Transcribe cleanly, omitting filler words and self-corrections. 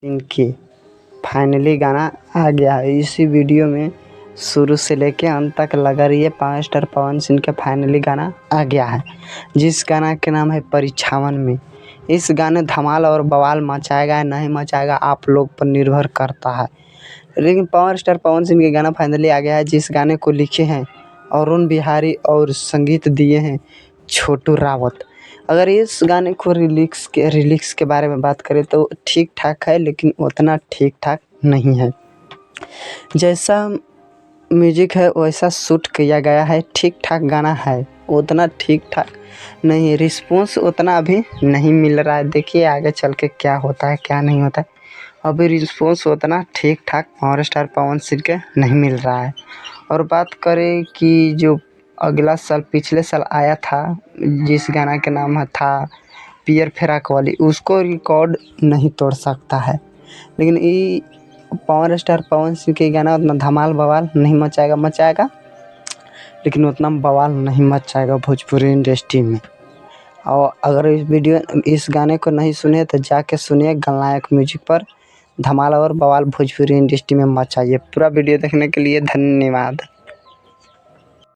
इनकी फाइनली गाना आ गया है। इसी वीडियो में शुरू से लेके अंत तक लगा रहिए। पावर स्टार पवन सिंह का फाइनली गाना आ गया है, जिस गाना के नाम है परिछावन में। इस गाने धमाल और बवाल मचाएगा या नहीं मचाएगा आप लोग पर निर्भर करता है, लेकिन पावर स्टार पवन सिंह का गाना फाइनली आ गया है, जिस गाने को लिखे हैं अरुण बिहारी और संगीत दिए हैं छोटू रावत। अगर इस गाने को रिलिक्स के बारे में बात करें तो ठीक ठाक है, लेकिन उतना ठीक ठाक नहीं है। जैसा म्यूजिक है वैसा शूट किया गया है, ठीक ठाक गाना है, उतना ठीक ठाक नहीं। रिस्पॉन्स उतना अभी नहीं मिल रहा है। देखिए आगे चल के क्या होता है क्या नहीं होता है। अभी रिस्पॉन्स उतना ठीक ठाक पावर स्टार पवन सिंह के नहीं मिल रहा है। और बात करें कि जो अगला साल पिछले साल आया था, जिस गाना के नाम था पियर फेराक वाली, उसको रिकॉर्ड नहीं तोड़ सकता है। लेकिन ये पावर स्टार पवन सिंह के गाना उतना धमाल बवाल नहीं मचाएगा, लेकिन उतना बवाल नहीं मचाएगा भोजपुरी इंडस्ट्री में। और अगर इस गाने को नहीं सुने तो जाके सुनिए गलनायक म्यूजिक पर। धमाल और बवाल भोजपुरी इंडस्ट्री में मचाइए। पूरा वीडियो देखने के लिए धन्यवाद।